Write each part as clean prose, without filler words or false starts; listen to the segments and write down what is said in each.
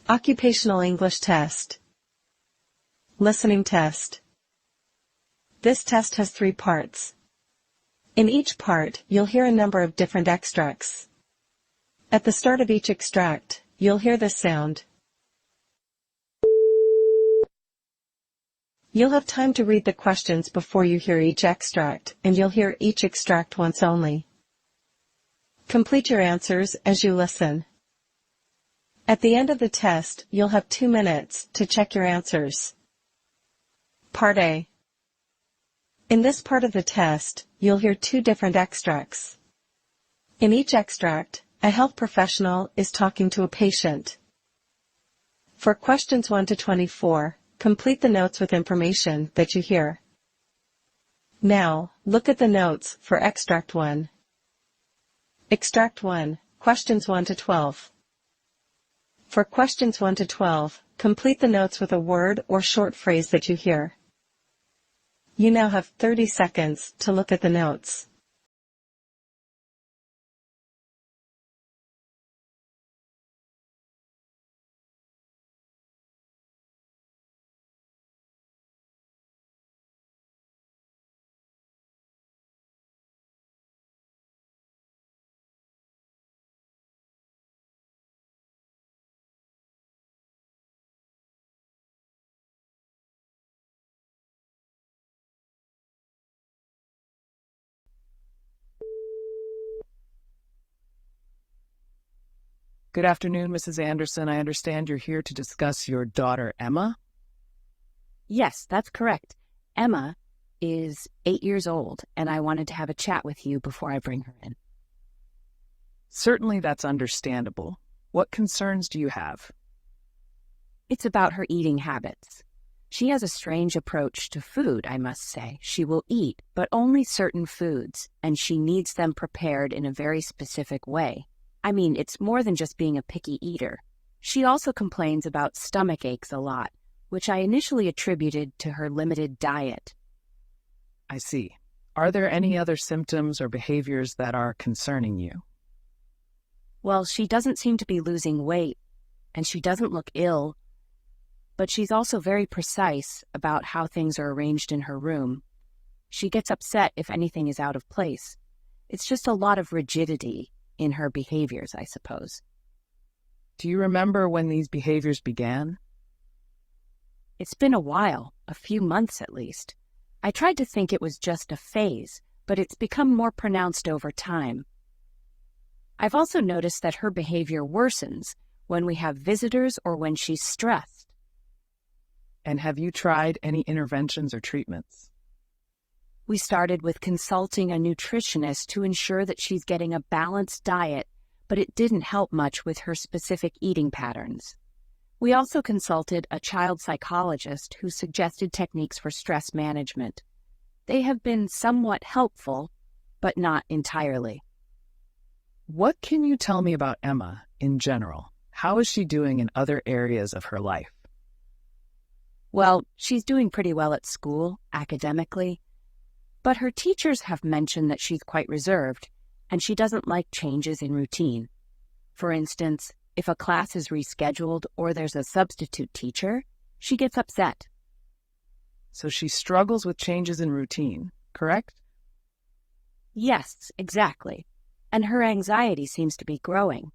Occupational English Test. Listening Test. This test has 3 parts. In each part, you'll hear a number of different extracts. At the start of each extract, you'll hear this sound. You'll have time to read the questions before you hear each extract, and you'll hear each extract once only. Complete your answers as you listen. At the end of the test, you'll have 2 minutes to check your answers. Part A. In this part of the test, you'll hear 2 different extracts. In each extract, a health professional is talking to a patient. For questions 1 to 24, complete the notes with information that you hear. Now, look at the notes for Extract 1. Extract 1, questions 1 to 12. For questions 1 to 12, complete the notes with a word or short phrase that you hear. You now have 30 seconds to look at the notes. Good afternoon, Mrs. Anderson. I understand you're here to discuss your daughter, Emma? Yes, that's correct. Emma is 8 years old, and I wanted to have a chat with you before I bring her in. Certainly that's understandable. What concerns do you have? It's about her eating habits. She has a strange approach to food, I must say. She will eat, but only certain foods, and she needs them prepared in a very specific way. I mean, it's more than just being a picky eater. She also complains about stomach aches a lot, which I initially attributed to her limited diet. I see. Are there any other symptoms or behaviors that are concerning you? Well, she doesn't seem to be losing weight, and she doesn't look ill, but she's also very precise about how things are arranged in her room. She gets upset if anything is out of place. It's just a lot of rigidity in her behaviors, I suppose. Do you remember when these behaviors began? It's been a while, a few months at least. I tried to think it was just a phase, but it's become more pronounced over time. I've also noticed that her behavior worsens when we have visitors or when she's stressed. And have you tried any interventions or treatments? We started with consulting a nutritionist to ensure that she's getting a balanced diet, but it didn't help much with her specific eating patterns. We also consulted a child psychologist who suggested techniques for stress management. They have been somewhat helpful, but not entirely. What can you tell me about Emma in general? How is she doing in other areas of her life? Well, she's doing pretty well at school, academically, but her teachers have mentioned that she's quite reserved, and she doesn't like changes in routine. For instance, if a class is rescheduled or there's a substitute teacher, she gets upset. So she struggles with changes in routine, correct? Yes, exactly. And her anxiety seems to be growing.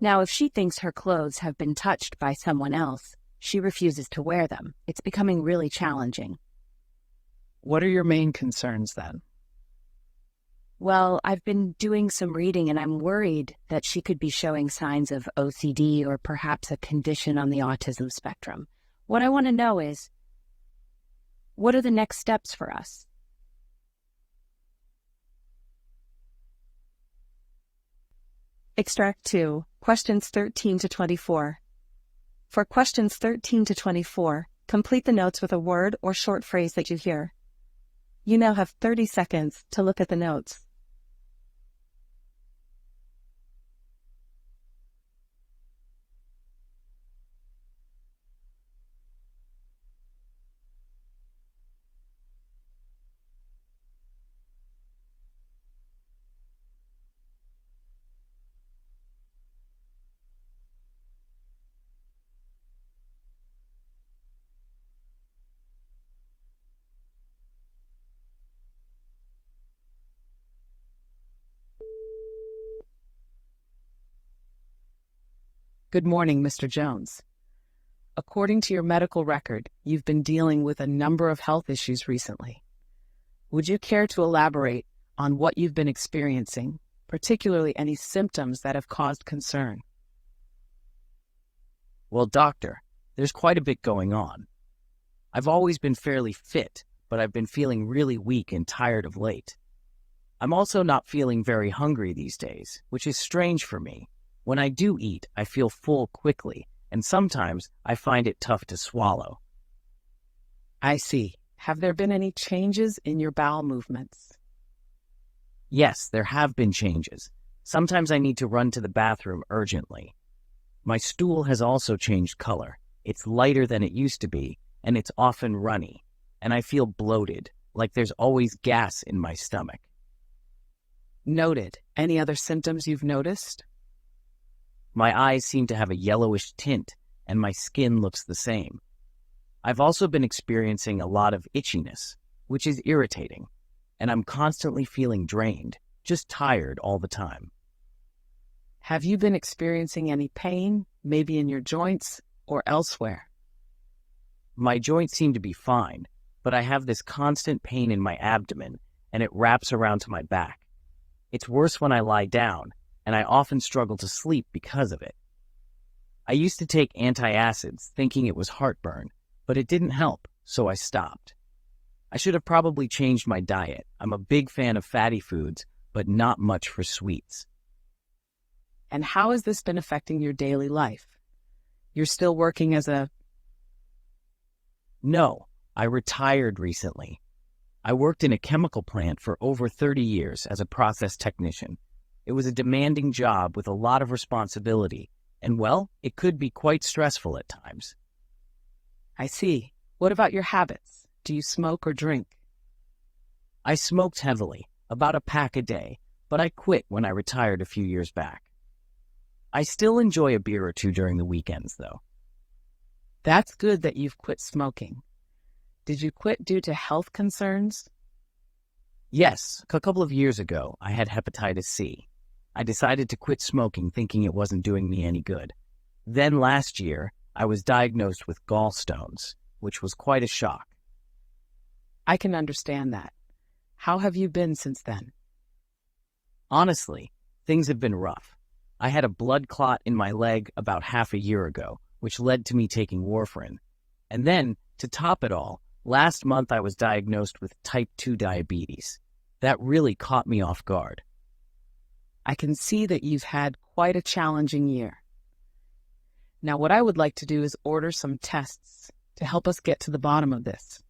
Now, if she thinks her clothes have been touched by someone else, she refuses to wear them. It's becoming really challenging. What are your main concerns then? Well, I've been doing some reading and I'm worried that she could be showing signs of OCD or perhaps a condition on the autism spectrum. What I want to know is, what are the next steps for us? Extract 2, questions 13 to 24. For questions 13 to 24, complete the notes with a word or short phrase that you hear. You now have 30 seconds to look at the notes. Good morning, Mr. Jones. According to your medical record, you've been dealing with a number of health issues recently. Would you care to elaborate on what you've been experiencing, particularly any symptoms that have caused concern? Well, doctor, there's quite a bit going on. I've always been fairly fit, but I've been feeling really weak and tired of late. I'm also not feeling very hungry these days, which is strange for me. When I do eat, I feel full quickly, and sometimes I find it tough to swallow. I see. Have there been any changes in your bowel movements? Yes, there have been changes. Sometimes I need to run to the bathroom urgently. My stool has also changed color. It's lighter than it used to be, and it's often runny, and I feel bloated, like there's always gas in my stomach. Noted. Any other symptoms you've noticed? My eyes seem to have a yellowish tint, and my skin looks the same. I've also been experiencing a lot of itchiness, which is irritating, and I'm constantly feeling drained, just tired all the time. Have you been experiencing any pain, maybe in your joints or elsewhere? My joints seem to be fine, but I have this constant pain in my abdomen, and it wraps around to my back. It's worse when I lie down, and I often struggle to sleep because of it. I used to take antacids thinking it was heartburn, but it didn't help, so I stopped. I should have probably changed my diet. I'm a big fan of fatty foods, but not much for sweets. And how has this been affecting your daily life? You're still working as a... No, I retired recently. I worked in a chemical plant for over 30 years as a process technician. It was a demanding job with a lot of responsibility, and well, it could be quite stressful at times. I see. What about your habits? Do you smoke or drink? I smoked heavily, about a pack a day, but I quit when I retired a few years back. I still enjoy a beer or two during the weekends, though. That's good that you've quit smoking. Did you quit due to health concerns? Yes, a couple of years ago, I had hepatitis C. I decided to quit smoking thinking it wasn't doing me any good. Then last year, I was diagnosed with gallstones, which was quite a shock. I can understand that. How have you been since then? Honestly, things have been rough. I had a blood clot in my leg about half a year ago, which led to me taking warfarin. And then, to top it all, last month I was diagnosed with type 2 diabetes. That really caught me off guard. I can see that you've had quite a challenging year. Now, what I would like to do is order some tests to help us get to the bottom of this.